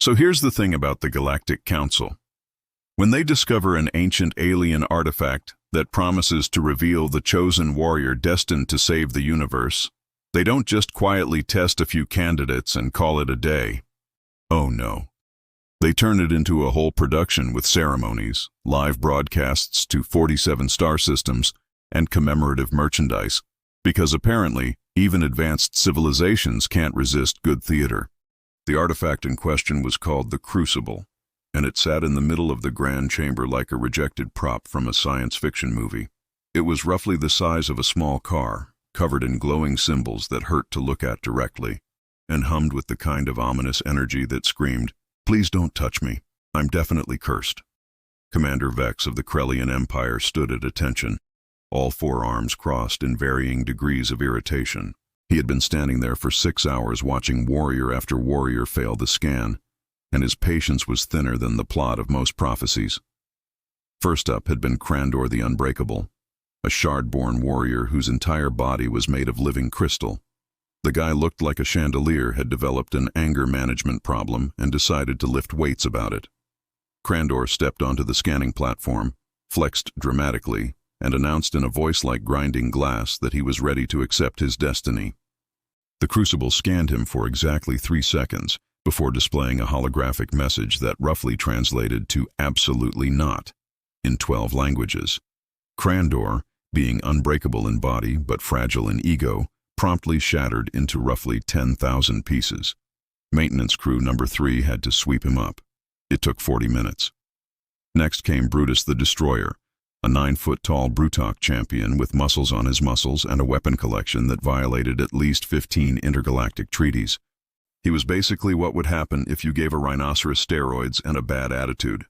So here's the thing about the Galactic Council. When they discover an ancient alien artifact that promises to reveal the chosen warrior destined to save the universe, they don't just quietly test a few candidates and call it a day. Oh no. They turn it into a whole production with ceremonies, live broadcasts to 47 star systems, and commemorative merchandise, because apparently even advanced civilizations can't resist good theater. The artifact in question was called the Crucible, and it sat in the middle of the grand chamber like a rejected prop from a science fiction movie. It was roughly the size of a small car, covered in glowing symbols that hurt to look at directly, and hummed with the kind of ominous energy that screamed, "Please don't touch me. I'm definitely cursed." Commander Vex of the Krellian Empire stood at attention, all four arms crossed in varying degrees of irritation. He had been standing there for 6 hours watching warrior after warrior fail the scan, and his patience was thinner than the plot of most prophecies. First up had been Krandor the Unbreakable, a shard-born warrior whose entire body was made of living crystal. The guy looked like a chandelier had developed an anger management problem and decided to lift weights about it. Krandor stepped onto the scanning platform, flexed dramatically, and announced in a voice like grinding glass that he was ready to accept his destiny. The Crucible scanned him for exactly 3 seconds before displaying a holographic message that roughly translated to "absolutely not" in 12 languages. Krandor, being unbreakable in body but fragile in ego, promptly shattered into roughly 10,000 pieces. Maintenance crew number 3 had to sweep him up. It took 40 minutes. Next came Brutus the Destroyer, a 9-foot-tall Brutok champion with muscles on his muscles and a weapon collection that violated at least 15 intergalactic treaties. He was basically what would happen if you gave a rhinoceros steroids and a bad attitude.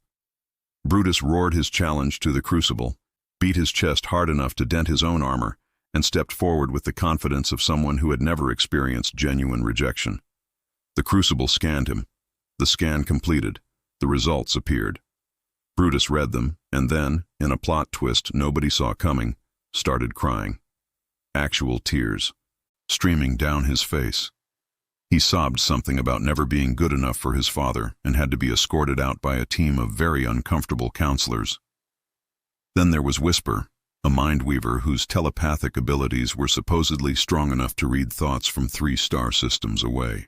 Brutus roared his challenge to the Crucible, beat his chest hard enough to dent his own armor, and stepped forward with the confidence of someone who had never experienced genuine rejection. The Crucible scanned him. The scan completed. The results appeared. Brutus read them, and then, in a plot twist nobody saw coming, started crying. Actual tears, streaming down his face. He sobbed something about never being good enough for his father and had to be escorted out by a team of very uncomfortable counselors. Then there was Whisper, a mindweaver whose telepathic abilities were supposedly strong enough to read thoughts from 3 star systems away.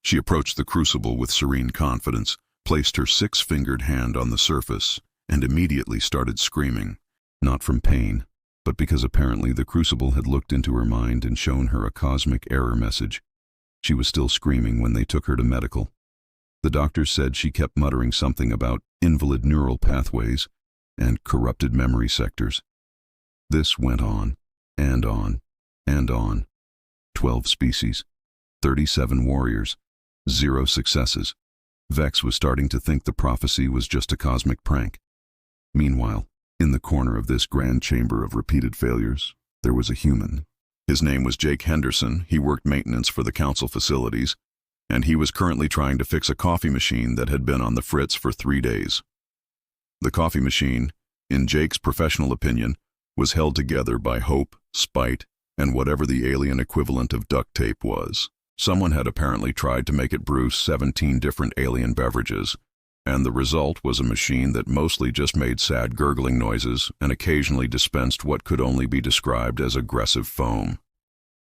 She approached the Crucible with serene confidence, placed her 6-fingered hand on the surface, and immediately started screaming, not from pain, but because apparently the Crucible had looked into her mind and shown her a cosmic error message. She was still screaming when they took her to medical. The doctors said she kept muttering something about invalid neural pathways and corrupted memory sectors. This went on, and on, and on. 12 species, 37 warriors, 0 successes. Vex was starting to think the prophecy was just a cosmic prank. Meanwhile, in the corner of this grand chamber of repeated failures, there was a human. His name was Jake Henderson. He worked maintenance for the council facilities, and he was currently trying to fix a coffee machine that had been on the fritz for 3 days. The coffee machine, in Jake's professional opinion, was held together by hope, spite, and whatever the alien equivalent of duct tape was. Someone had apparently tried to make it brew 17 different alien beverages, and the result was a machine that mostly just made sad gurgling noises and occasionally dispensed what could only be described as aggressive foam.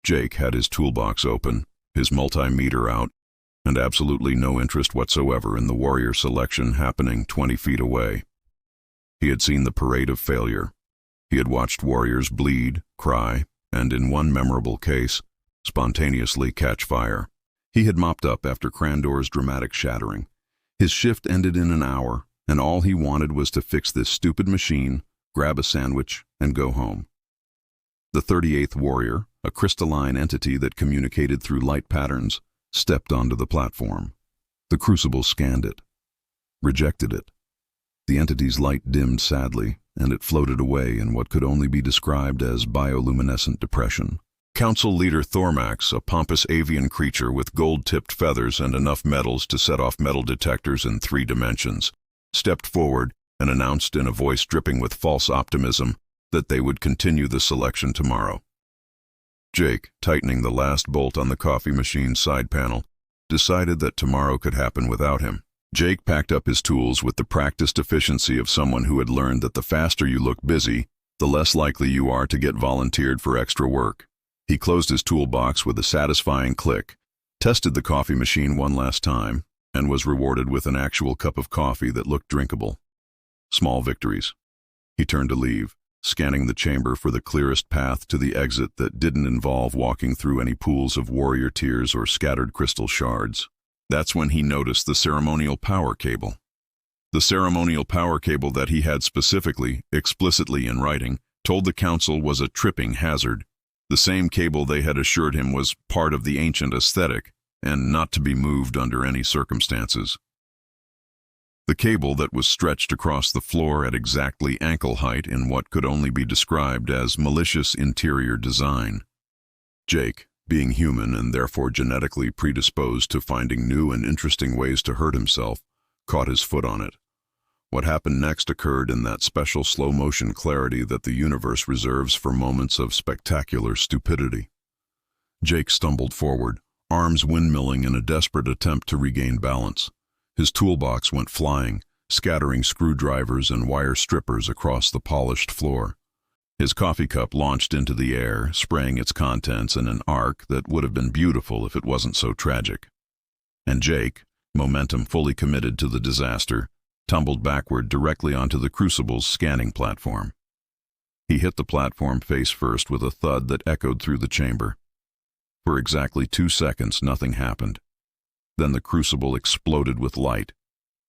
Jake had his toolbox open, his multimeter out, and absolutely no interest whatsoever in the warrior selection happening 20 feet away. He had seen the parade of failure. He had watched warriors bleed, cry, and in one memorable case, spontaneously catch fire. He had mopped up after Krandor's dramatic shattering. His shift ended in an hour, and all he wanted was to fix this stupid machine, grab a sandwich, and go home. The 38th warrior, a crystalline entity that communicated through light patterns, stepped onto the platform. The Crucible scanned it, rejected it. The entity's light dimmed sadly, and it floated away in what could only be described as bioluminescent depression. Council leader Thormax, a pompous avian creature with gold-tipped feathers and enough metals to set off metal detectors in 3 dimensions, stepped forward and announced in a voice dripping with false optimism that they would continue the selection tomorrow. Jake, tightening the last bolt on the coffee machine's side panel, decided that tomorrow could happen without him. Jake packed up his tools with the practiced efficiency of someone who had learned that the faster you look busy, the less likely you are to get volunteered for extra work. He closed his toolbox with a satisfying click, tested the coffee machine one last time, and was rewarded with an actual cup of coffee that looked drinkable. Small victories. He turned to leave, scanning the chamber for the clearest path to the exit that didn't involve walking through any pools of warrior tears or scattered crystal shards. That's when he noticed the ceremonial power cable. The ceremonial power cable that he had specifically, explicitly in writing, told the council was a tripping hazard. The same cable they had assured him was part of the ancient aesthetic and not to be moved under any circumstances. The cable that was stretched across the floor at exactly ankle height in what could only be described as malicious interior design. Jake, being human and therefore genetically predisposed to finding new and interesting ways to hurt himself, caught his foot on it. What happened next occurred in that special slow-motion clarity that the universe reserves for moments of spectacular stupidity. Jake stumbled forward, arms windmilling in a desperate attempt to regain balance. His toolbox went flying, scattering screwdrivers and wire strippers across the polished floor. His coffee cup launched into the air, spraying its contents in an arc that would have been beautiful if it wasn't so tragic. And Jake, momentum fully committed to the disaster, tumbled backward directly onto the Crucible's scanning platform. He hit the platform face first with a thud that echoed through the chamber. For exactly 2 seconds, nothing happened. Then the Crucible exploded with light,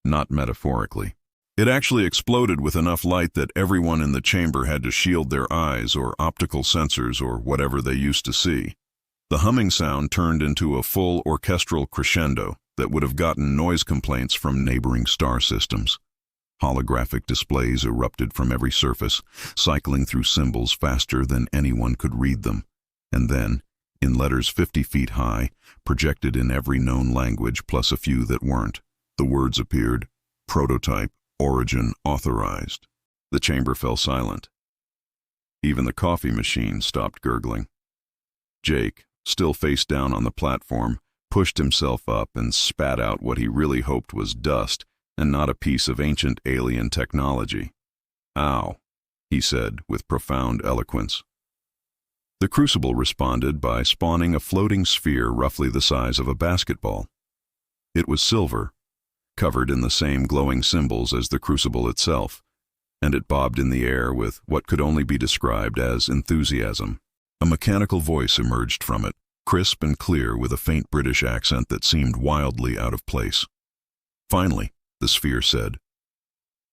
not metaphorically. It actually exploded with enough light that everyone in the chamber had to shield their eyes or optical sensors or whatever they used to see. The humming sound turned into a full orchestral crescendo that would have gotten noise complaints from neighboring star systems. Holographic displays erupted from every surface, cycling through symbols faster than anyone could read them. And then, in letters 50 feet high, projected in every known language plus a few that weren't, the words appeared: prototype, origin, authorized. The chamber fell silent. Even the coffee machine stopped gurgling. Jake, still face down on the platform, pushed himself up and spat out what he really hoped was dust and not a piece of ancient alien technology. "Ow," he said with profound eloquence. The Crucible responded by spawning a floating sphere roughly the size of a basketball. It was silver, covered in the same glowing symbols as the Crucible itself, and it bobbed in the air with what could only be described as enthusiasm. A mechanical voice emerged from it, crisp and clear with a faint British accent that seemed wildly out of place. Finally, the sphere said,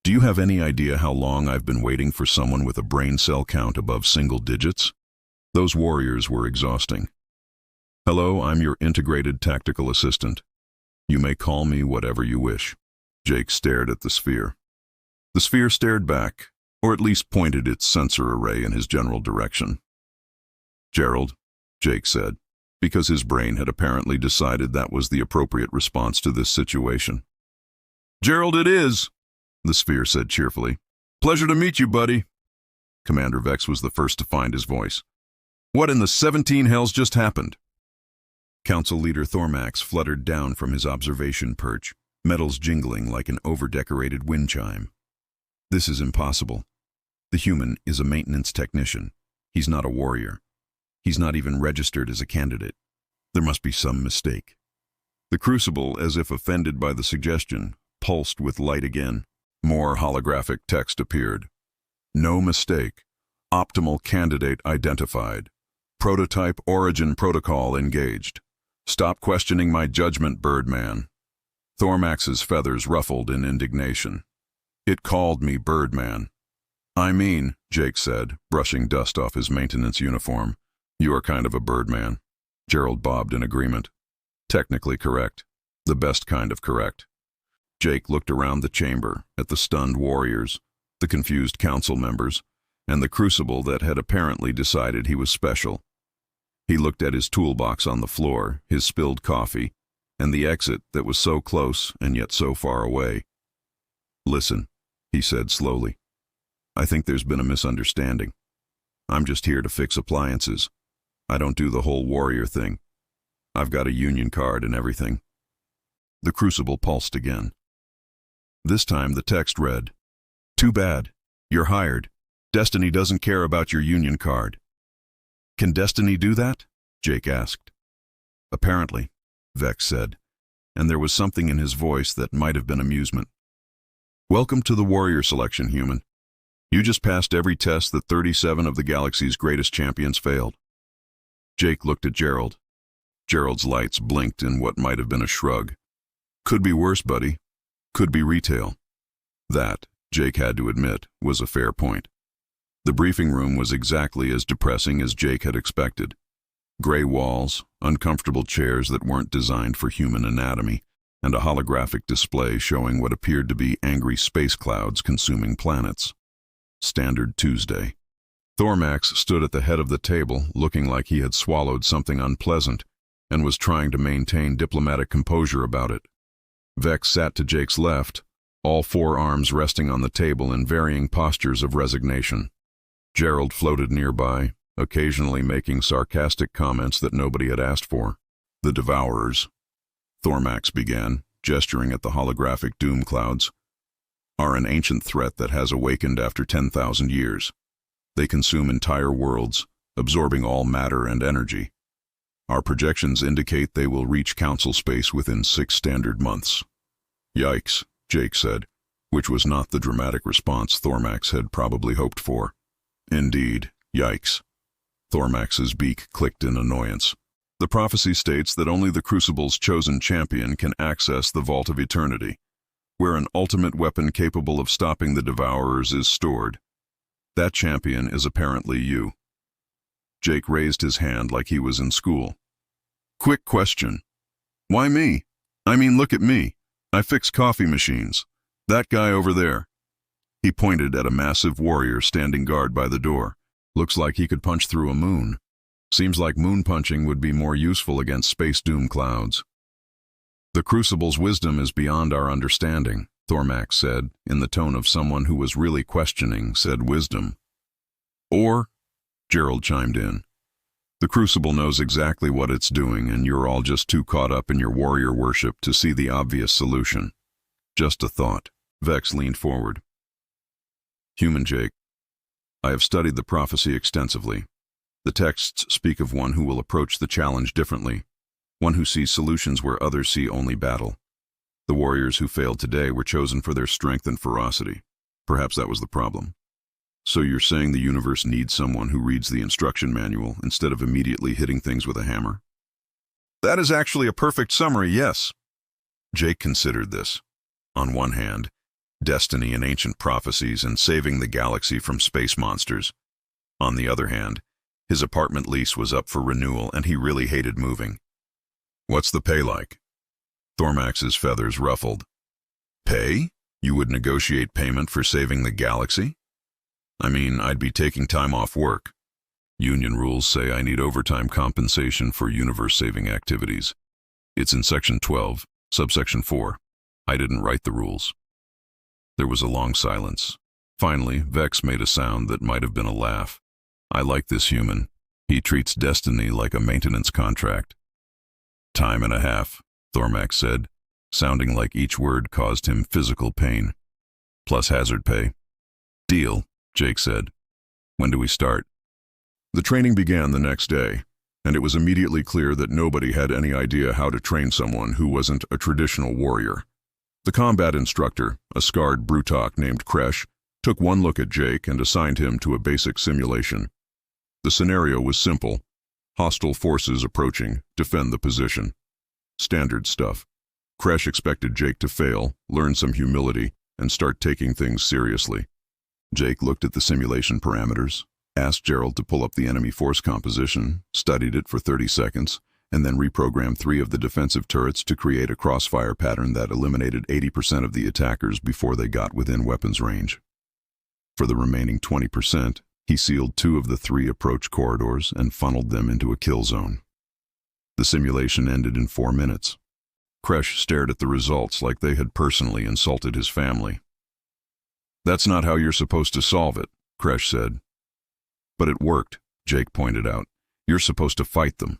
"Do you have any idea how long I've been waiting for someone with a brain cell count above single digits?" Those warriors were exhausting. "Hello, I'm your integrated tactical assistant. You may call me whatever you wish." Jake stared at the sphere. The sphere stared back, or at least pointed its sensor array in his general direction. "Gerald," Jake said, because his brain had apparently decided that was the appropriate response to this situation. "Gerald it is," the sphere said cheerfully. "Pleasure to meet you, buddy." Commander Vex was the first to find his voice. "What in the 17 hells just happened?" Council Leader Thormax fluttered down from his observation perch, metals jingling like an over-decorated wind chime. "This is impossible. The human is a maintenance technician. He's not a warrior. He's not even registered as a candidate. There must be some mistake." The Crucible, as if offended by the suggestion, pulsed with light again. More holographic text appeared. "No mistake. Optimal candidate identified. Prototype origin protocol engaged. Stop questioning my judgment, Birdman." Thormax's feathers ruffled in indignation. "It called me Birdman." "I mean," Jake said, brushing dust off his maintenance uniform, "you are kind of a Birdman." Gerald bobbed in agreement. "Technically correct. The best kind of correct." Jake looked around the chamber, at the stunned warriors, the confused council members, and the Crucible that had apparently decided he was special. He looked at his toolbox on the floor, his spilled coffee, and the exit that was so close and yet so far away. "Listen," he said slowly. "I think there's been a misunderstanding. I'm just here to fix appliances. I don't do the whole warrior thing. I've got a union card and everything. The Crucible pulsed again. This time the text read, "Too bad. You're hired. Destiny doesn't care about your union card." "Can Destiny do that?" Jake asked. "Apparently," Vex said, and there was something in his voice that might have been amusement. "Welcome to the warrior selection, human. You just passed every test that 37 of the galaxy's greatest champions failed." Jake looked at Gerald. Gerald's lights blinked in what might have been a shrug. "Could be worse, buddy. Could be retail." That, Jake had to admit, was a fair point. The briefing room was exactly as depressing as Jake had expected. Gray walls, uncomfortable chairs that weren't designed for human anatomy, and a holographic display showing what appeared to be angry space clouds consuming planets. Standard Tuesday. Thormax stood at the head of the table, looking like he had swallowed something unpleasant, and was trying to maintain diplomatic composure about it. Vex sat to Jake's left, all four arms resting on the table in varying postures of resignation. Gerald floated nearby, occasionally making sarcastic comments that nobody had asked for. "The Devourers," Thormax began, gesturing at the holographic doom clouds, "are an ancient threat that has awakened after 10,000 years. They consume entire worlds, absorbing all matter and energy. Our projections indicate they will reach Council space within 6 standard months." "Yikes," Jake said, which was not the dramatic response Thormax had probably hoped for. "Indeed, yikes." Thormax's beak clicked in annoyance. "The prophecy states that only the Crucible's chosen champion can access the Vault of Eternity, where an ultimate weapon capable of stopping the Devourers is stored. That champion is apparently you." Jake raised his hand like he was in school. "Quick question. Why me? I mean, look at me. I fix coffee machines. That guy over there." He pointed at a massive warrior standing guard by the door. "Looks like he could punch through a moon. Seems like moon punching would be more useful against space doom clouds." "The Crucible's wisdom is beyond our understanding," Thormax said, in the tone of someone who was really questioning said wisdom. "Or," Gerald chimed in, "the Crucible knows exactly what it's doing, and you're all just too caught up in your warrior worship to see the obvious solution. Just a thought." Vex leaned forward. "Human Jake, I have studied the prophecy extensively. The texts speak of one who will approach the challenge differently, one who sees solutions where others see only battle. The warriors who failed today were chosen for their strength and ferocity. Perhaps that was the problem. So you're saying the universe needs someone who reads the instruction manual instead of immediately hitting things with a hammer?" "That is actually a perfect summary, yes." Jake considered this. On one hand, destiny and ancient prophecies and saving the galaxy from space monsters. On the other hand, his apartment lease was up for renewal and he really hated moving. "What's the pay like?" Thormax's feathers ruffled. "Pay? You would negotiate payment for saving the galaxy?" "I mean, I'd be taking time off work. Union rules say I need overtime compensation for universe-saving activities. It's in Section 12, Subsection 4. I didn't write the rules." There was a long silence. Finally, Vex made a sound that might have been a laugh. "I like this human. He treats destiny like a maintenance contract." "Time and a half," Thormax said, sounding like each word caused him physical pain. "Plus hazard pay." "Deal," Jake said. "When do we start?" The training began the next day, and it was immediately clear that nobody had any idea how to train someone who wasn't a traditional warrior. The combat instructor, a scarred Brutok named Kresh, took one look at Jake and assigned him to a basic simulation. The scenario was simple. Hostile forces approaching, defend the position. Standard stuff. Kresh expected Jake to fail, learn some humility, and start taking things seriously. Jake looked at the simulation parameters, asked Gerald to pull up the enemy force composition, studied it for 30 seconds, and then reprogrammed 3 of the defensive turrets to create a crossfire pattern that eliminated 80% of the attackers before they got within weapons range. For the remaining 20%, he sealed 2 of the 3 approach corridors and funneled them into a kill zone. The simulation ended in 4 minutes. Kresh stared at the results like they had personally insulted his family. "That's not how you're supposed to solve it," Kresh said. "But it worked," Jake pointed out. "You're supposed to fight them."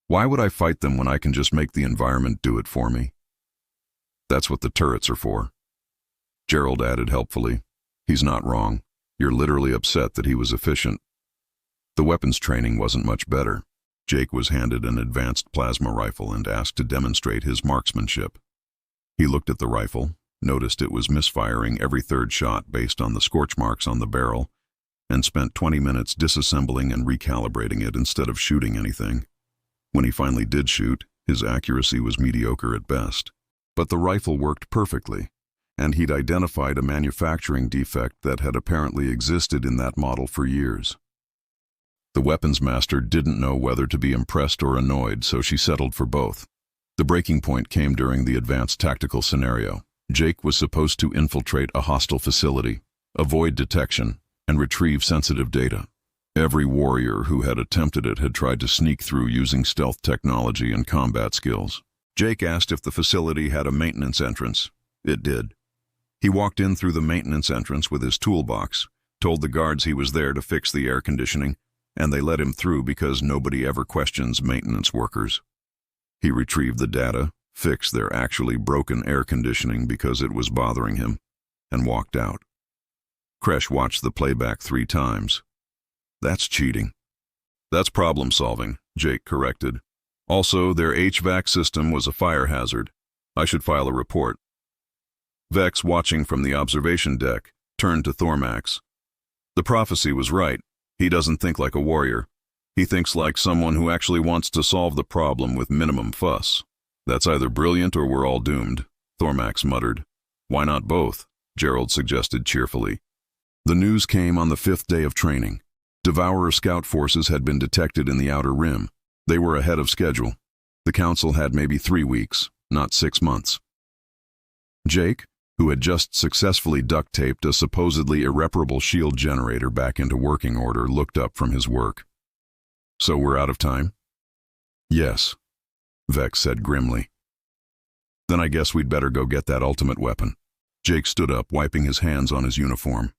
"Why would I fight them when I can just make the environment do it for me?" That's what the turrets are for. Gerald added helpfully, he's not wrong. You're literally upset that he was efficient. The weapons training wasn't much better. Jake was handed an advanced plasma rifle and asked to demonstrate his marksmanship. He looked at the rifle, noticed it was misfiring every third shot based on the scorch marks on the barrel, and spent 20 minutes disassembling and recalibrating it instead of shooting anything. When he finally did shoot, his accuracy was mediocre at best. But the rifle worked perfectly, and he'd identified a manufacturing defect that had apparently existed in that model for years. The weapons master didn't know whether to be impressed or annoyed, so she settled for both. The breaking point came during the advanced tactical scenario. Jake was supposed to infiltrate a hostile facility, avoid detection, and retrieve sensitive data. Every warrior who had attempted it had tried to sneak through using stealth technology and combat skills. Jake asked if the facility had a maintenance entrance. It did. He walked in through the maintenance entrance with his toolbox, told the guards he was there to fix the air conditioning, and they let him through because nobody ever questions maintenance workers. He retrieved the data, fixed their actually broken air conditioning because it was bothering him, and walked out. Kresh watched the playback 3 times. That's cheating. That's problem solving, Jake corrected. Also, their HVAC system was a fire hazard. I should file a report. Vex, watching from the observation deck, turned to Thormax. The prophecy was right. He doesn't think like a warrior. He thinks like someone who actually wants to solve the problem with minimum fuss. That's either brilliant or we're all doomed, Thormax muttered. Why not both? Gerald suggested cheerfully. The news came on the 5th day of training. Devourer scout forces had been detected in the Outer Rim. They were ahead of schedule. The Council had maybe 3 weeks, not 6 months. Jake, who had just successfully duct-taped a supposedly irreparable shield generator back into working order, looked up from his work. So we're out of time? Yes, Vex said grimly. Then I guess we'd better go get that ultimate weapon. Jake stood up, wiping his hands on his uniform.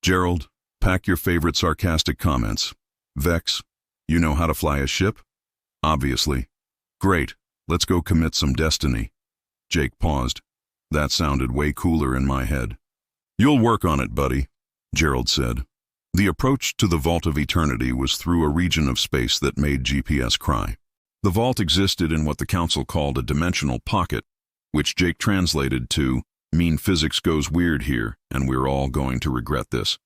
Gerald, pack your favorite sarcastic comments. Vex, you know how to fly a ship? Obviously. Great, let's go commit some destiny. Jake paused. That sounded way cooler in my head. You'll work on it, buddy, Gerald said. The approach to the Vault of Eternity was through a region of space that made GPS cry. The vault existed in what the Council called a dimensional pocket, which Jake translated to, mean physics goes weird here, and we're all going to regret this.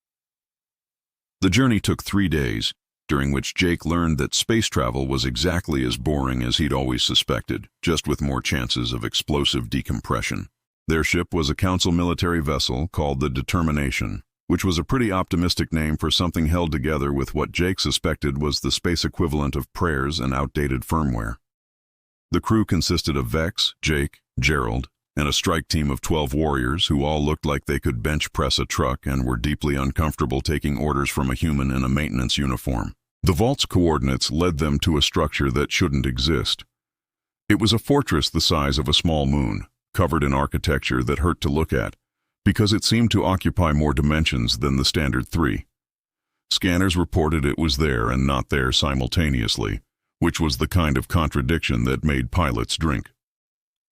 The journey took 3 days, during which Jake learned that space travel was exactly as boring as he'd always suspected, just with more chances of explosive decompression. Their ship was a Council military vessel called the Determination, which was a pretty optimistic name for something held together with what Jake suspected was the space equivalent of prayers and outdated firmware. The crew consisted of Vex, Jake, Gerald, and a strike team of 12 warriors who all looked like they could bench press a truck and were deeply uncomfortable taking orders from a human in a maintenance uniform. The vault's coordinates led them to a structure that shouldn't exist. It was a fortress the size of a small moon, covered in architecture that hurt to look at, because it seemed to occupy more dimensions than the standard 3. Scanners reported it was there and not there simultaneously, which was the kind of contradiction that made pilots drink.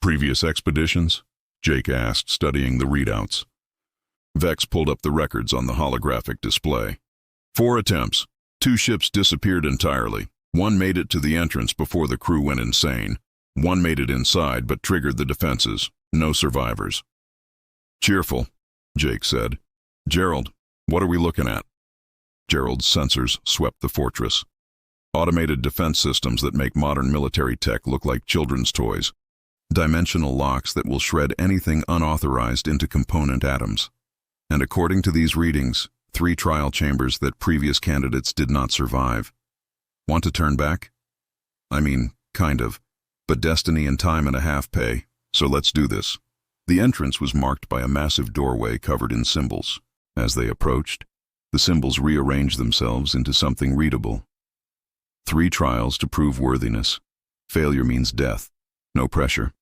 Previous expeditions? Jake asked, studying the readouts. Vex pulled up the records on the holographic display. 4 attempts. 2 ships disappeared entirely. 1 made it to the entrance before the crew went insane. 1 made it inside but triggered the defenses. No survivors. Cheerful, Jake said. Gerald, what are we looking at? Gerald's sensors swept the fortress. Automated defense systems that make modern military tech look like children's toys. Dimensional locks that will shred anything unauthorized into component atoms. And according to these readings, 3 trial chambers that previous candidates did not survive. Want to turn back? I mean, kind of. But destiny and time and a half pay, so let's do this. The entrance was marked by a massive doorway covered in symbols. As they approached, the symbols rearranged themselves into something readable. 3 trials to prove worthiness. Failure means death. No pressure.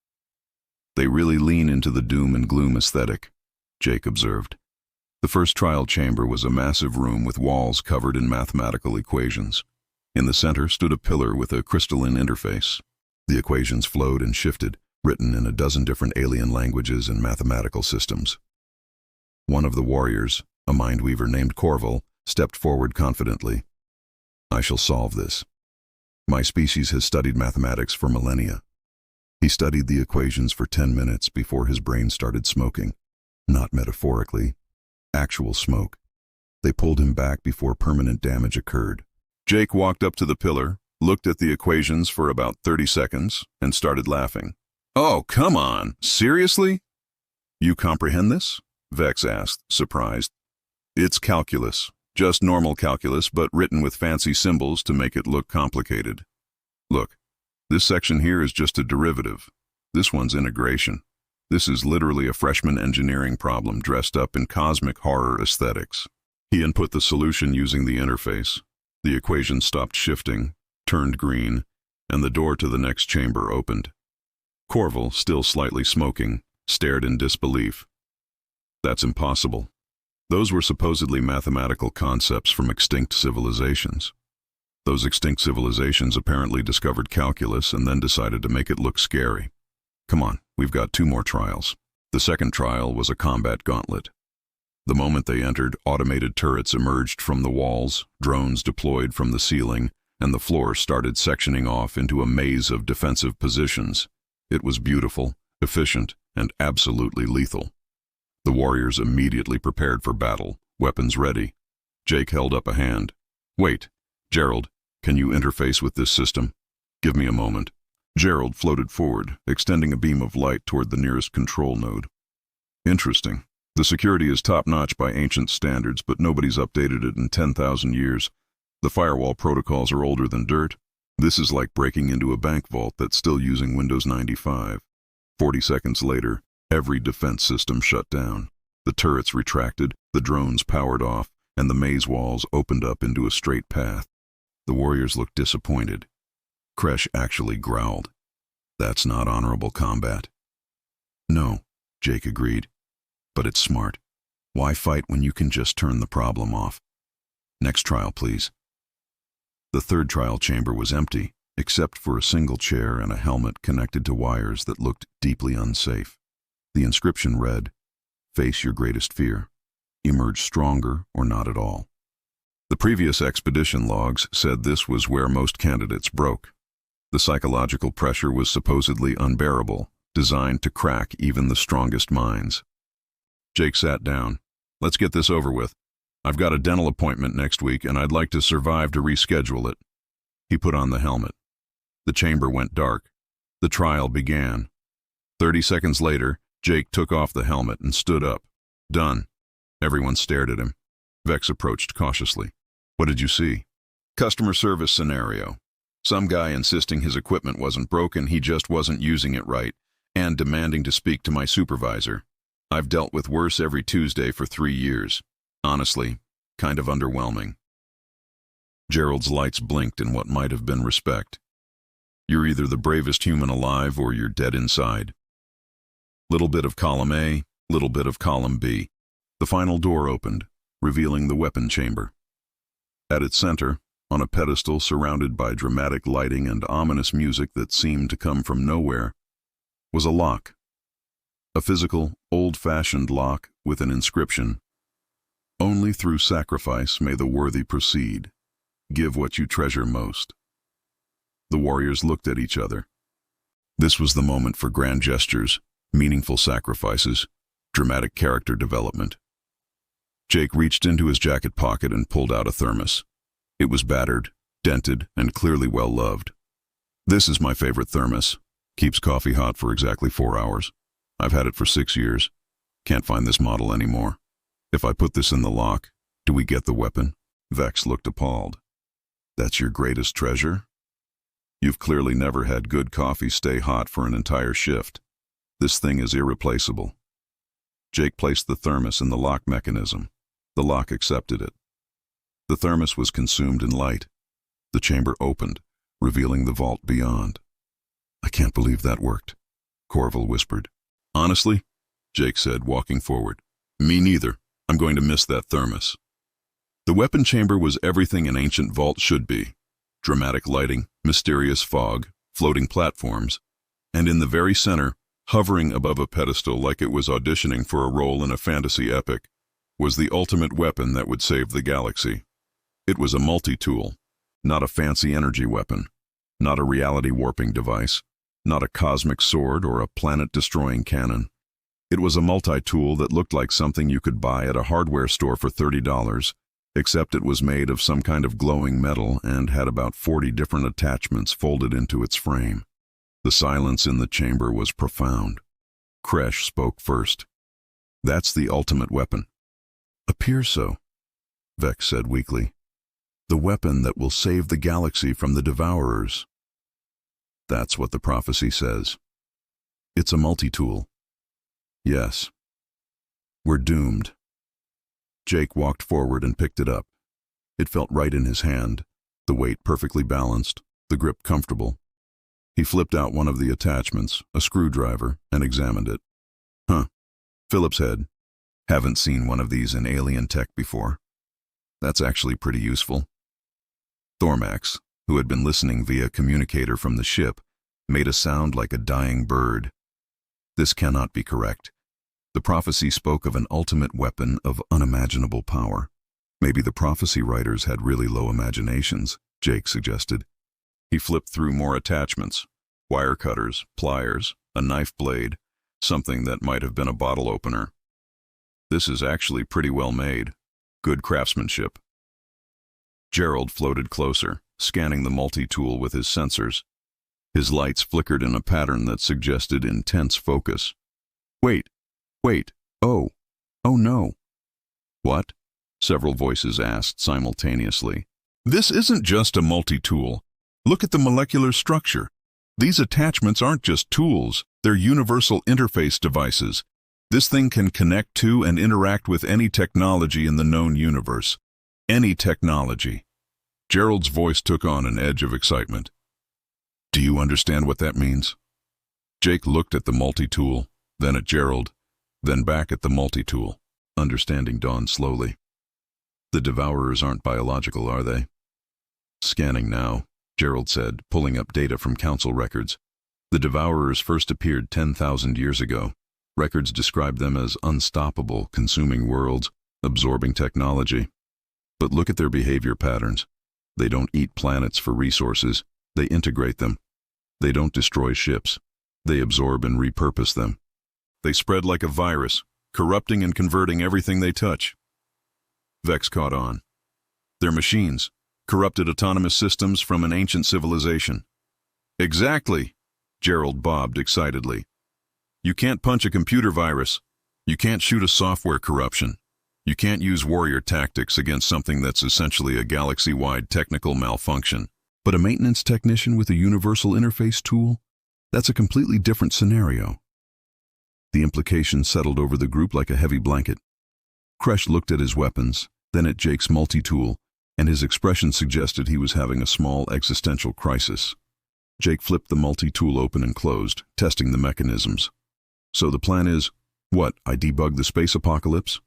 They really lean into the doom and gloom aesthetic, Jake observed. The first trial chamber was a massive room with walls covered in mathematical equations. In the center stood a pillar with a crystalline interface. The equations flowed and shifted, written in a dozen different alien languages and mathematical systems. One of the warriors, a mindweaver named Crucible, stepped forward confidently. "I shall solve this. My species has studied mathematics for millennia." He studied the equations for 10 minutes before his brain started smoking. Not metaphorically, actual smoke. They pulled him back before permanent damage occurred. Jake walked up to the pillar, looked at the equations for about 30 seconds, and started laughing. "Oh, come on, seriously? You comprehend this?" Vex asked, surprised. "It's calculus, just normal calculus, but written with fancy symbols to make it look complicated. Look, this section here is just a derivative. This one's integration. This is literally a freshman engineering problem dressed up in cosmic horror aesthetics." He input the solution using the interface. The equation stopped shifting, turned green, and the door to the next chamber opened. Crucible, still slightly smoking, stared in disbelief. "That's impossible. Those were supposedly mathematical concepts from extinct civilizations. Those extinct civilizations apparently discovered calculus and then decided to make it look scary. Come on, we've got 2 more trials." The second trial was a combat gauntlet. The moment they entered, automated turrets emerged from the walls, drones deployed from the ceiling, and the floor started sectioning off into a maze of defensive positions. It was beautiful, efficient, and absolutely lethal. The warriors immediately prepared for battle, weapons ready. Jake held up a hand. "Wait, Gerald, can you interface with this system? Give me a moment." Gerald floated forward, extending a beam of light toward the nearest control node. "Interesting. The security is top-notch by ancient standards, but nobody's updated it in 10,000 years. The firewall protocols are older than dirt. This is like breaking into a bank vault that's still using Windows 95. 40 seconds later, every defense system shut down. The turrets retracted, the drones powered off, and the maze walls opened up into a straight path. The warriors looked disappointed. Kresh actually growled. "That's not honorable combat." "No," Jake agreed. "But it's smart. Why fight when you can just turn the problem off? Next trial, please." The third trial chamber was empty, except for a single chair and a helmet connected to wires that looked deeply unsafe. The inscription read, "Face your greatest fear. Emerge stronger or not at all." The previous expedition logs said this was where most candidates broke. The psychological pressure was supposedly unbearable, designed to crack even the strongest minds. Jake sat down. "Let's get this over with. I've got a dental appointment next week, and I'd like to survive to reschedule it." He put on the helmet. The chamber went dark. The trial began. 30 seconds later, Jake took off the helmet and stood up. "Done." Everyone stared at him. Vex approached cautiously. "What did you see?" "Customer service scenario. Some guy insisting his equipment wasn't broken, he just wasn't using it right, and demanding to speak to my supervisor. I've dealt with worse every Tuesday for 3 years. Honestly, kind of underwhelming." Gerald's lights blinked in what might have been respect. "You're either the bravest human alive or you're dead inside." Little bit of column A, little bit of column B. The final door opened, revealing the weapon chamber. At its center, on a pedestal surrounded by dramatic lighting and ominous music that seemed to come from nowhere, was a lock. A physical, old-fashioned lock with an inscription. "Only through sacrifice may the worthy proceed. Give what you treasure most." The warriors looked at each other. This was the moment for grand gestures, meaningful sacrifices, dramatic character development. Jake reached into his jacket pocket and pulled out a thermos. It was battered, dented, and clearly well-loved. "This is my favorite thermos. Keeps coffee hot for exactly 4 hours. I've had it for 6 years. Can't find this model anymore. If I put this in the lock, do we get the weapon?" Vex looked appalled. "That's your greatest treasure? You've clearly never had good coffee stay hot for an entire shift. This thing is irreplaceable." Jake placed the thermos in the lock mechanism. The lock accepted it. The thermos was consumed in light. The chamber opened, revealing the vault beyond. "I can't believe that worked," Crucible whispered. "Honestly," Jake said, walking forward, "me neither. I'm going to miss that thermos." The weapon chamber was everything an ancient vault should be. Dramatic lighting, mysterious fog, floating platforms. And in the very center, hovering above a pedestal like it was auditioning for a role in a fantasy epic, was the ultimate weapon that would save the galaxy. It was a multi-tool, not a fancy energy weapon, not a reality-warping device, not a cosmic sword or a planet-destroying cannon. It was a multi-tool that looked like something you could buy at a hardware store for $30, except it was made of some kind of glowing metal and had about 40 different attachments folded into its frame. The silence in the chamber was profound. Kresh spoke first. "That's the ultimate weapon." "Appears so," Vex said weakly. "The weapon that will save the galaxy from the Devourers." "That's what the prophecy says. It's a multi-tool." "Yes. We're doomed." Jake walked forward and picked it up. It felt right in his hand, the weight perfectly balanced, the grip comfortable. He flipped out one of the attachments, a screwdriver, and examined it. "Huh. Phillips head. Haven't seen one of these in alien tech before. That's actually pretty useful." Thormax, who had been listening via communicator from the ship, made a sound like a dying bird. "This cannot be correct. The prophecy spoke of an ultimate weapon of unimaginable power. Maybe the prophecy writers had really low imaginations," Jake suggested. He flipped through more attachments, wire cutters, pliers, a knife blade, something that might have been a bottle opener. "This is actually pretty well made. Good craftsmanship." Gerald floated closer, scanning the multi-tool with his sensors. His lights flickered in a pattern that suggested intense focus. Wait, oh no." "What?" several voices asked simultaneously. "This isn't just a multi-tool. Look at the molecular structure. These attachments aren't just tools, they're universal interface devices. This thing can connect to and interact with any technology in the known universe. Any technology." Gerald's voice took on an edge of excitement. "Do you understand what that means?" Jake looked at the multi-tool, then at Gerald, then back at the multi-tool. Understanding dawned slowly. "The Devourers aren't biological, are they?" "Scanning now," Gerald said, pulling up data from Council records. "The Devourers first appeared 10,000 years ago. Records describe them as unstoppable, consuming worlds, absorbing technology. But look at their behavior patterns. They don't eat planets for resources, they integrate them. They don't destroy ships, they absorb and repurpose them. They spread like a virus, corrupting and converting everything they touch." Vex caught on. "They're machines, corrupted autonomous systems from an ancient civilization." "Exactly," Gerald bobbed excitedly. "You can't punch a computer virus. You can't shoot a software corruption. You can't use warrior tactics against something that's essentially a galaxy-wide technical malfunction. But a maintenance technician with a universal interface tool? That's a completely different scenario." The implication settled over the group like a heavy blanket. Kresh looked at his weapons, then at Jake's multi-tool, and his expression suggested he was having a small existential crisis. Jake flipped the multi-tool open and closed, testing the mechanisms. "So the plan is, what, I debug the space apocalypse?"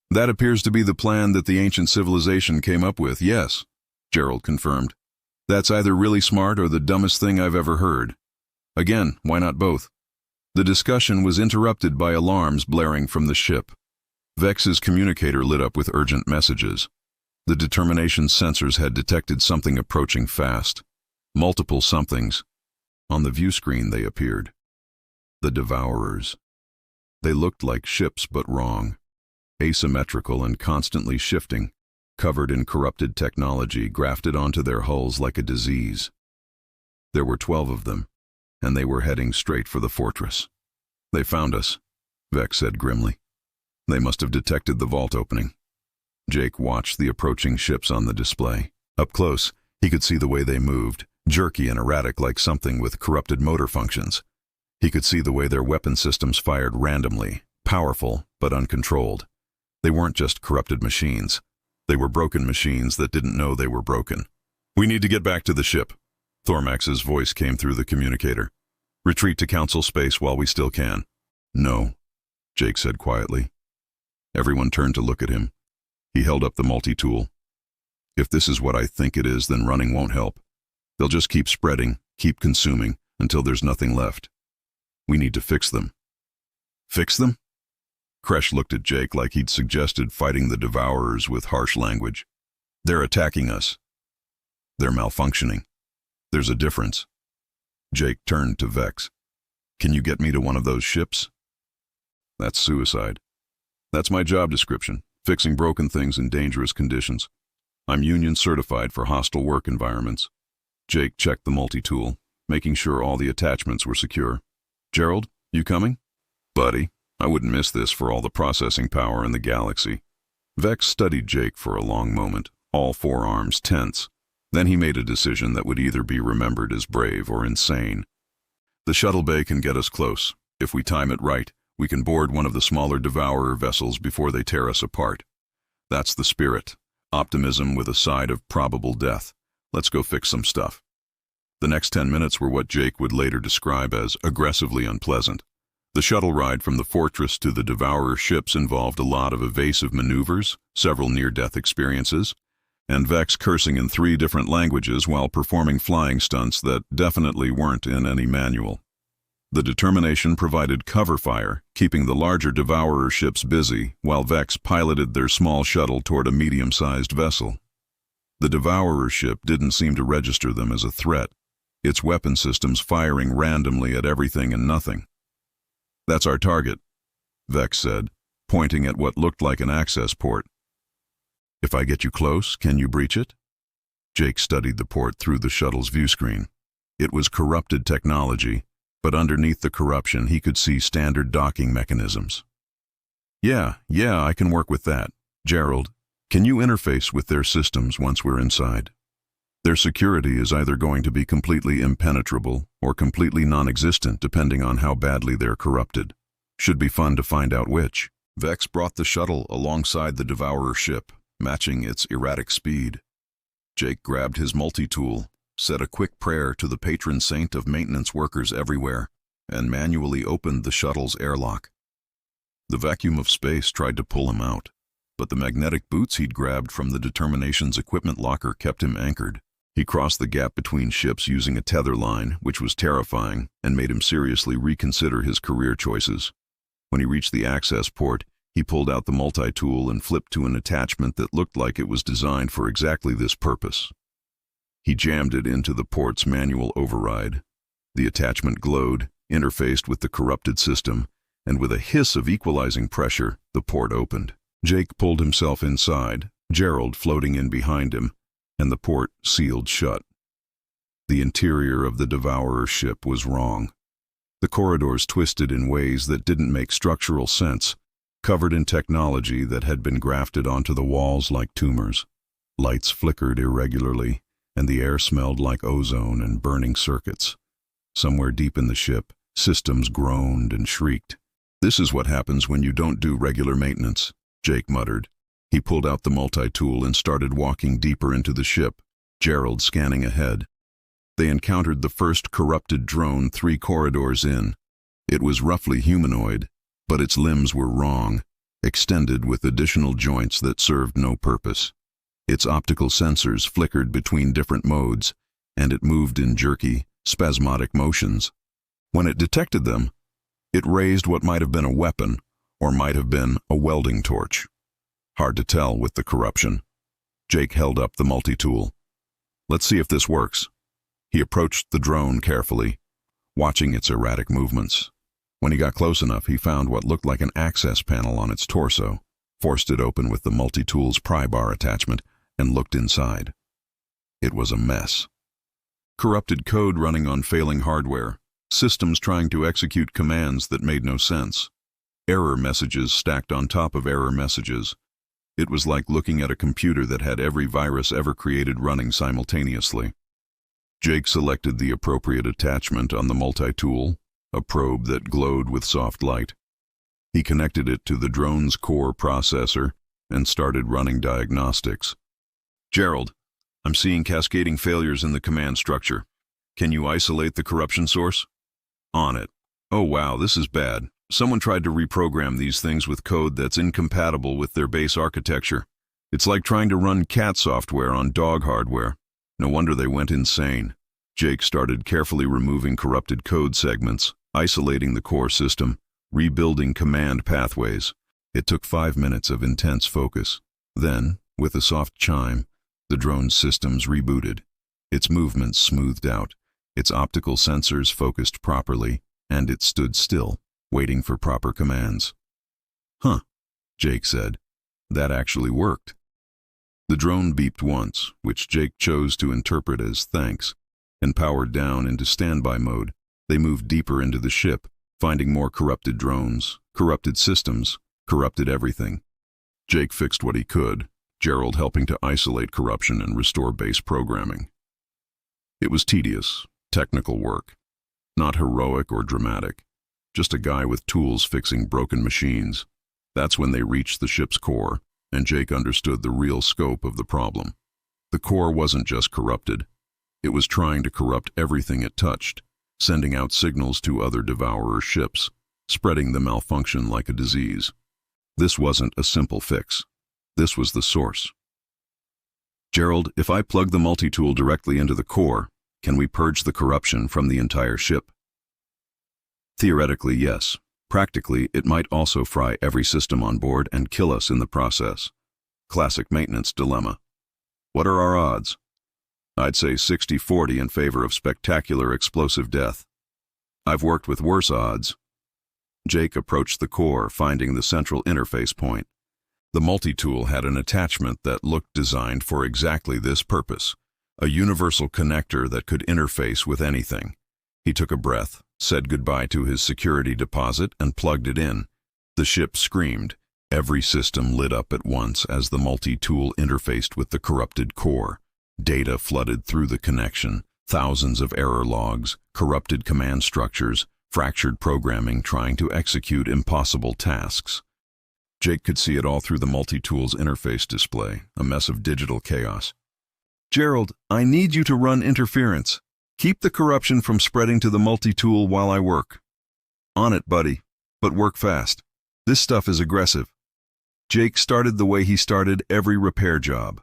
"That appears to be the plan that the ancient civilization came up with, yes," Gerald confirmed. "That's either really smart or the dumbest thing I've ever heard. Again, why not both?" The discussion was interrupted by alarms blaring from the ship. Vex's communicator lit up with urgent messages. The determination sensors had detected something approaching fast. Multiple somethings. On the view screen they appeared. The Devourers. They looked like ships but wrong. Asymmetrical and constantly shifting, covered in corrupted technology grafted onto their hulls like a disease. There were 12 of them, and they were heading straight for the fortress. "They found us," Vex said grimly. "They must have detected the vault opening." Jake watched the approaching ships on the display. Up close, he could see the way they moved, jerky and erratic like something with corrupted motor functions. He could see the way their weapon systems fired randomly, powerful but uncontrolled. They weren't just corrupted machines. They were broken machines that didn't know they were broken. "We need to get back to the ship." Thormax's voice came through the communicator. "Retreat to Council space while we still can." "No," Jake said quietly. Everyone turned to look at him. He held up the multi-tool. "If this is what I think it is, then running won't help. They'll just keep spreading, keep consuming, until there's nothing left. We need to fix them. Fix them? Kresh looked at Jake like he'd suggested fighting the Devourers with harsh language. They're attacking us. They're malfunctioning. There's a difference. Jake turned to Vex. Can you get me to one of those ships? That's suicide. That's my job description, fixing broken things in dangerous conditions. I'm union certified for hostile work environments. Jake checked the multi-tool, making sure all the attachments were secure. Gerald, you coming? Buddy, I wouldn't miss this for all the processing power in the galaxy. Vex studied Jake for a long moment, all four arms tense. Then he made a decision that would either be remembered as brave or insane. The shuttle bay can get us close. If we time it right, we can board one of the smaller Devourer vessels before they tear us apart. That's the spirit. Optimism with a side of probable death. Let's go fix some stuff. The next 10 minutes were what Jake would later describe as aggressively unpleasant. The shuttle ride from the fortress to the Devourer ships involved a lot of evasive maneuvers, several near-death experiences, and Vex cursing in 3 different languages while performing flying stunts that definitely weren't in any manual. The Determination provided cover fire, keeping the larger Devourer ships busy, while Vex piloted their small shuttle toward a medium-sized vessel. The Devourer ship didn't seem to register them as a threat, its weapon systems firing randomly at everything and nothing. That's our target, Vex said, pointing at what looked like an access port. If I get you close, can you breach it? Jake studied the port through the shuttle's view screen. It was corrupted technology, but underneath the corruption he could see standard docking mechanisms. Yeah, I can work with that. Gerald, can you interface with their systems once we're inside? Their security is either going to be completely impenetrable or completely non-existent depending on how badly they're corrupted. Should be fun to find out which. Vex brought the shuttle alongside the Devourer ship, matching its erratic speed. Jake grabbed his multi-tool, said a quick prayer to the patron saint of maintenance workers everywhere, and manually opened the shuttle's airlock. The vacuum of space tried to pull him out, but the magnetic boots he'd grabbed from the Determination's equipment locker kept him anchored. He crossed the gap between ships using a tether line, which was terrifying and made him seriously reconsider his career choices. When he reached the access port, he pulled out the multi-tool and flipped to an attachment that looked like it was designed for exactly this purpose. He jammed it into the port's manual override. The attachment glowed, interfaced with the corrupted system, and with a hiss of equalizing pressure, the port opened. Jake pulled himself inside, Gerald floating in behind him, and the port sealed shut. The interior of the Devourer ship was wrong. The corridors twisted in ways that didn't make structural sense, covered in technology that had been grafted onto the walls like tumors. Lights flickered irregularly, and the air smelled like ozone and burning circuits. Somewhere deep in the ship, systems groaned and shrieked. This is what happens when you don't do regular maintenance, Jake muttered. He pulled out the multi-tool and started walking deeper into the ship, Gerald scanning ahead. They encountered the first corrupted drone 3 corridors in. It was roughly humanoid, but its limbs were wrong, extended with additional joints that served no purpose. Its optical sensors flickered between different modes, and it moved in jerky, spasmodic motions. When it detected them, it raised what might have been a weapon, or might have been a welding torch. Hard to tell with the corruption. Jake held up the multi-tool. Let's see if this works. He approached the drone carefully, watching its erratic movements. When he got close enough, he found what looked like an access panel on its torso, forced it open with the multi-tool's pry bar attachment, and looked inside. It was a mess. Corrupted code running on failing hardware, systems trying to execute commands that made no sense, error messages stacked on top of error messages. It was like looking at a computer that had every virus ever created running simultaneously. Jake selected the appropriate attachment on the multi-tool, a probe that glowed with soft light. He connected it to the drone's core processor and started running diagnostics. Gerald, I'm seeing cascading failures in the command structure. Can you isolate the corruption source? On it. Oh wow, this is bad. Someone tried to reprogram these things with code that's incompatible with their base architecture. It's like trying to run cat software on dog hardware. No wonder they went insane. Jake started carefully removing corrupted code segments, isolating the core system, rebuilding command pathways. It took 5 minutes of intense focus. Then, with a soft chime, the drone's systems rebooted. Its movements smoothed out, its optical sensors focused properly, and it stood still, waiting for proper commands. "Huh," Jake said. "That actually worked." The drone beeped once, which Jake chose to interpret as thanks, and powered down into standby mode. They moved deeper into the ship, finding more corrupted drones, corrupted systems, corrupted everything. Jake fixed what he could, Gerald helping to isolate corruption and restore base programming. It was tedious, technical work, not heroic or dramatic, just a guy with tools fixing broken machines. That's when they reached the ship's core, and Jake understood the real scope of the problem. The core wasn't just corrupted. It was trying to corrupt everything it touched, sending out signals to other Devourer ships, spreading the malfunction like a disease. This wasn't a simple fix. This was the source. "Gerald, if I plug the multi-tool directly into the core, can we purge the corruption from the entire ship?" "Theoretically, yes. Practically, it might also fry every system on board and kill us in the process. Classic maintenance dilemma. What are our odds?" "I'd say 60-40 in favor of spectacular explosive death. I've worked with worse odds." Jake approached the core, finding the central interface point. The multi-tool had an attachment that looked designed for exactly this purpose, a universal connector that could interface with anything. He took a breath, said goodbye to his security deposit, and plugged it in. The ship screamed. Every system lit up at once as the multi-tool interfaced with the corrupted core. Data flooded through the connection, thousands of error logs, corrupted command structures, fractured programming trying to execute impossible tasks. Jake could see it all through the multi-tool's interface display, a mess of digital chaos. "Gerald, I need you to run interference. Keep the corruption from spreading to the multi-tool while I work." "On it, buddy, but work fast. This stuff is aggressive." Jake started the way he started every repair job.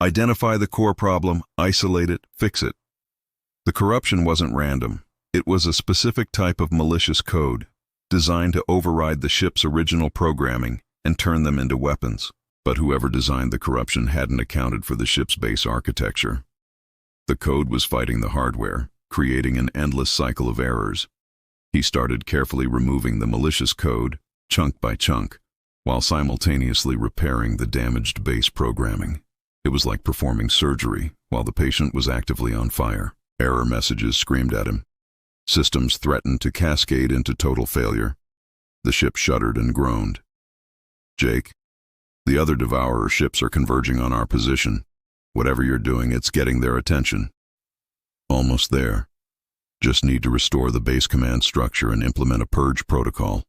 Identify the core problem, isolate it, fix it. The corruption wasn't random. It was a specific type of malicious code, designed to override the ship's original programming and turn them into weapons. But whoever designed the corruption hadn't accounted for the ship's base architecture. The code was fighting the hardware, creating an endless cycle of errors. He started carefully removing the malicious code, chunk by chunk, while simultaneously repairing the damaged base programming. It was like performing surgery while the patient was actively on fire. Error messages screamed at him. Systems threatened to cascade into total failure. The ship shuddered and groaned. "Jake, the other Devourer ships are converging on our position. Whatever you're doing, it's getting their attention." "Almost there. Just need to restore the base command structure and implement a purge protocol."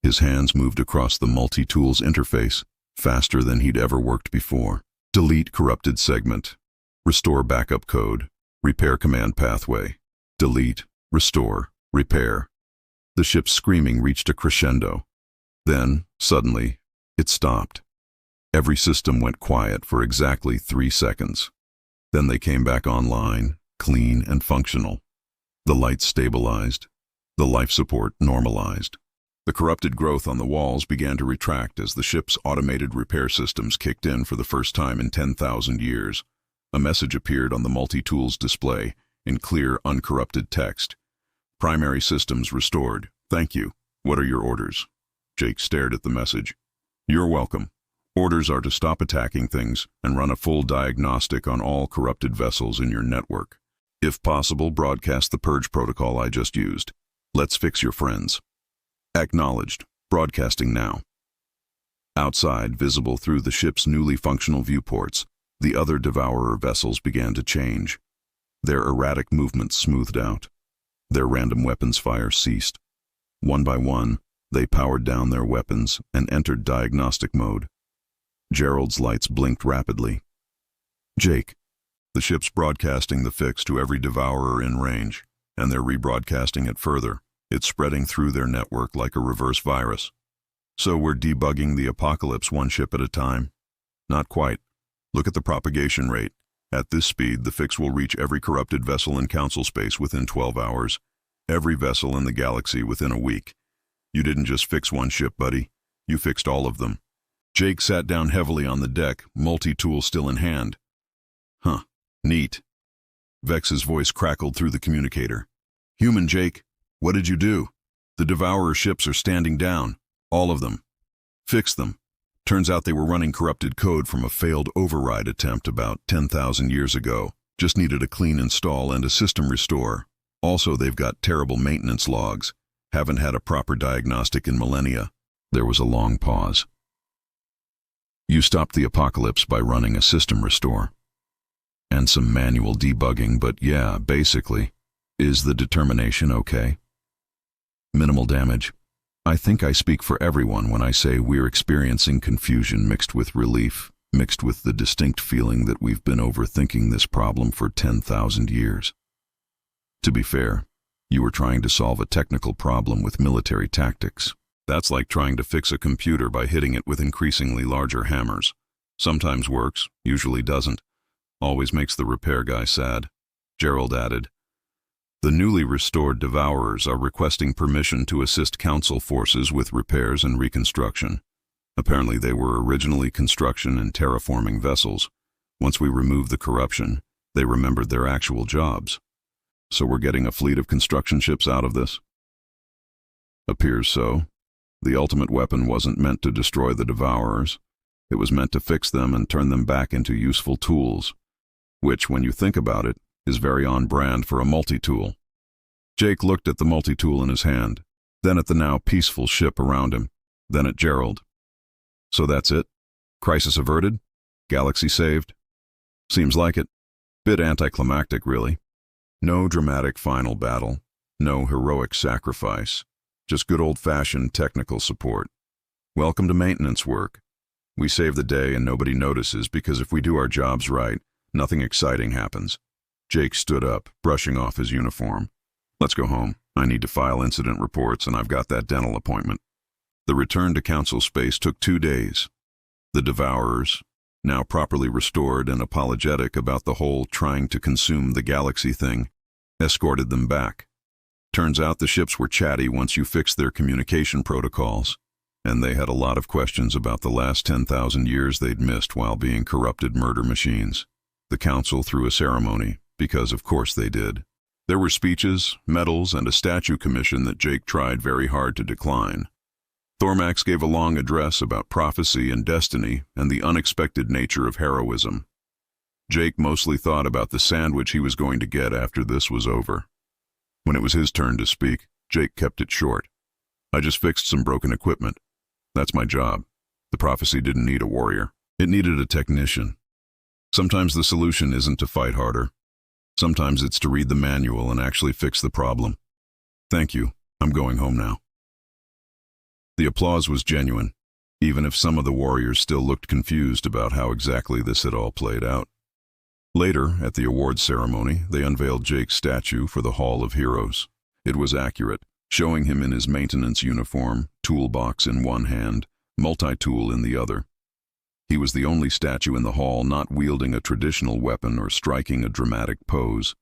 His hands moved across the multi-tools interface, faster than he'd ever worked before. Delete corrupted segment. Restore backup code. Repair command pathway. Delete, restore, repair. The ship's screaming reached a crescendo. Then, suddenly, it stopped. Every system went quiet for exactly 3 seconds. Then they came back online, clean and functional. The lights stabilized. The life support normalized. The corrupted growth on the walls began to retract as the ship's automated repair systems kicked in for the first time in 10,000 years. A message appeared on the multi-tools display in clear, uncorrupted text. "Primary systems restored. Thank you. What are your orders?" Jake stared at the message. "You're welcome. Orders are to stop attacking things and run a full diagnostic on all corrupted vessels in your network. If possible, broadcast the purge protocol I just used. Let's fix your friends." Acknowledged. Broadcasting now. Outside, visible through the ship's newly functional viewports, the other Devourer vessels began to change. Their erratic movements smoothed out. Their random weapons fire ceased. One by one, they powered down their weapons and entered diagnostic mode. Gerald's lights blinked rapidly. "Jake, the ship's broadcasting the fix to every Devourer in range, and they're rebroadcasting it further. It's spreading through their network like a reverse virus. So we're debugging the apocalypse one ship at a time?" "Not quite. Look at the propagation rate. At this speed, the fix will reach every corrupted vessel in Council space within 12 hours. every vessel in the galaxy within a week. You didn't just fix one ship, buddy. You fixed all of them. Jake sat down heavily on the deck, multi-tool still in hand. Huh, neat. Vex's voice crackled through the communicator. Human Jake, what did you do? The Devourer ships are standing down. All of them. Fix them. Turns out they were running corrupted code from a failed override attempt about 10,000 years ago. Just needed a clean install and a system restore. Also, they've got terrible maintenance logs. Haven't had a proper diagnostic in millennia. There was a long pause. You stopped the apocalypse by running a system restore. And some manual debugging, but yeah, basically. Is the determination okay? Minimal damage. I think I speak for everyone when I say we're experiencing confusion mixed with relief, mixed with the distinct feeling that we've been overthinking this problem for 10,000 years. To be fair, you were trying to solve a technical problem with military tactics. That's like trying to fix a computer by hitting it with increasingly larger hammers. Sometimes works, usually doesn't. Always makes the repair guy sad. Gerald added, the newly restored Devourers are requesting permission to assist Council forces with repairs and reconstruction. Apparently they were originally construction and terraforming vessels. Once we removed the corruption, they remembered their actual jobs. So we're getting a fleet of construction ships out of this? Appears so. The ultimate weapon wasn't meant to destroy the Devourers. It was meant to fix them and turn them back into useful tools, which, when you think about it, is very on brand for a multi-tool. Jake looked at the multi-tool in his hand, then at the now peaceful ship around him, then at Gerald. So that's it? Crisis averted? Galaxy saved? Seems like it. Bit anticlimactic, really. No dramatic final battle, no heroic sacrifice, just good old-fashioned technical support. Welcome to maintenance work. We save the day and nobody notices because if we do our jobs right, nothing exciting happens. Jake stood up, brushing off his uniform. Let's go home. I need to file incident reports and I've got that dental appointment. The return to Council space took 2 days. The Devourers, now properly restored and apologetic about the whole trying to consume the galaxy thing, escorted them back. Turns out the ships were chatty once you fixed their communication protocols, and they had a lot of questions about the last 10,000 years they'd missed while being corrupted murder machines. The Council threw a ceremony, because of course they did. There were speeches, medals, and a statue commission that Jake tried very hard to decline. Thormax gave a long address about prophecy and destiny and the unexpected nature of heroism. Jake mostly thought about the sandwich he was going to get after this was over. When it was his turn to speak, Jake kept it short. I just fixed some broken equipment. That's my job. The prophecy didn't need a warrior. It needed a technician. Sometimes the solution isn't to fight harder. Sometimes it's to read the manual and actually fix the problem. Thank you. I'm going home now. The applause was genuine, even if some of the warriors still looked confused about how exactly this had all played out. Later, at the awards ceremony, they unveiled Jake's statue for the Hall of Heroes. It was accurate, showing him in his maintenance uniform, toolbox in one hand, multi-tool in the other. He was the only statue in the hall not wielding a traditional weapon or striking a dramatic pose.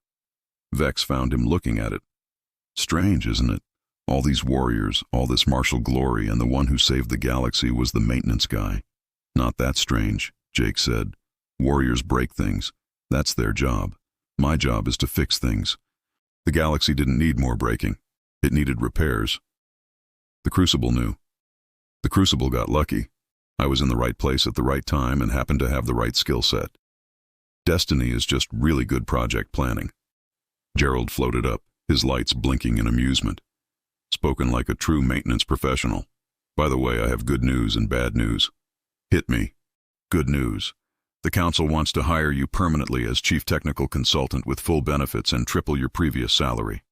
Vex found him looking at it. Strange, isn't it? All these warriors, all this martial glory, and the one who saved the galaxy was the maintenance guy. Not that strange, Jake said. Warriors break things. That's their job. My job is to fix things. The galaxy didn't need more breaking. It needed repairs. The Crucible knew. The Crucible got lucky. I was in the right place at the right time and happened to have the right skill set. Destiny is just really good project planning. Gerald floated up, his lights blinking in amusement. Spoken like a true maintenance professional. By the way, I have good news and bad news. Hit me. Good news. The Council wants to hire you permanently as Chief Technical Consultant with full benefits and triple your previous salary.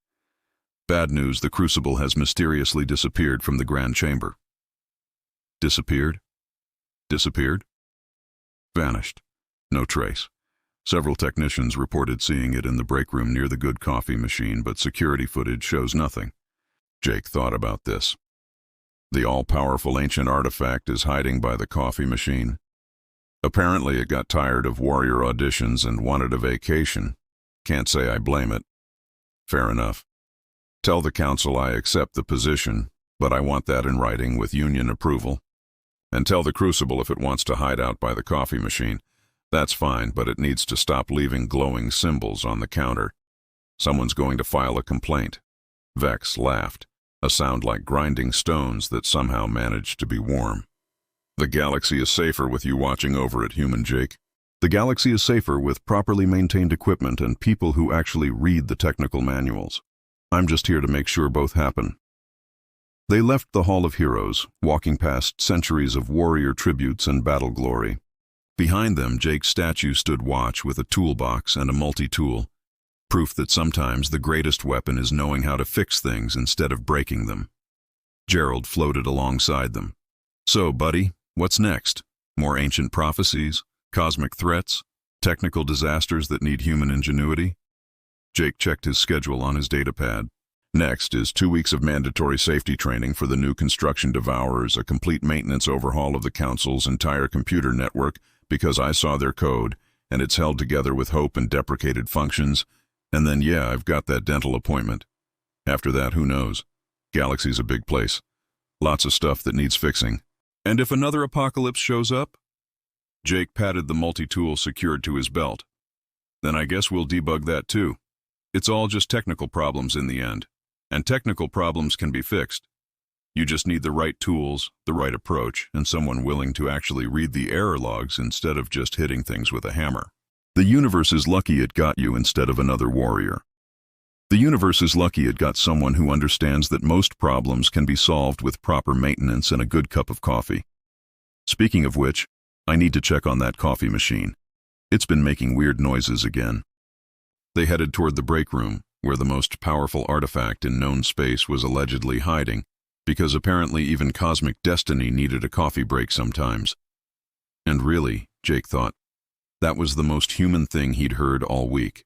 Bad news, the Crucible has mysteriously disappeared from the Grand Chamber. Disappeared? Disappeared? Vanished. No trace. Several technicians reported seeing it in the break room near the good coffee machine, but security footage shows nothing. Jake thought about this. The all-powerful ancient artifact is hiding by the coffee machine. Apparently it got tired of warrior auditions and wanted a vacation. Can't say I blame it. Fair enough. Tell the council I accept the position, but I want that in writing with union approval. And tell the Crucible if it wants to hide out by the coffee machine. That's fine, but it needs to stop leaving glowing symbols on the counter. Someone's going to file a complaint. Vex laughed, a sound like grinding stones that somehow managed to be warm. The galaxy is safer with you watching over it, human Jake. The galaxy is safer with properly maintained equipment and people who actually read the technical manuals. I'm just here to make sure both happen. They left the Hall of Heroes, walking past centuries of warrior tributes and battle glory. Behind them, Jake's statue stood watch with a toolbox and a multi-tool, proof that sometimes the greatest weapon is knowing how to fix things instead of breaking them. Gerald floated alongside them. So, buddy, what's next? More ancient prophecies? Cosmic threats? Technical disasters that need human ingenuity? Jake checked his schedule on his datapad. Next is 2 weeks of mandatory safety training for the new construction devourers, a complete maintenance overhaul of the Council's entire computer network because I saw their code, and it's held together with hope and deprecated functions, and then yeah, I've got that dental appointment. After that, who knows? Galaxy's a big place. Lots of stuff that needs fixing. And if another apocalypse shows up? Jake patted the multi-tool secured to his belt. Then I guess we'll debug that too. It's all just technical problems in the end. And technical problems can be fixed. You just need the right tools, the right approach, and someone willing to actually read the error logs instead of just hitting things with a hammer. The universe is lucky it got you instead of another warrior. The universe is lucky it got someone who understands that most problems can be solved with proper maintenance and a good cup of coffee. Speaking of which, I need to check on that coffee machine. It's been making weird noises again. They headed toward the break room, where the most powerful artifact in known space was allegedly hiding, because apparently even cosmic destiny needed a coffee break sometimes. And really, Jake thought, that was the most human thing he'd heard all week.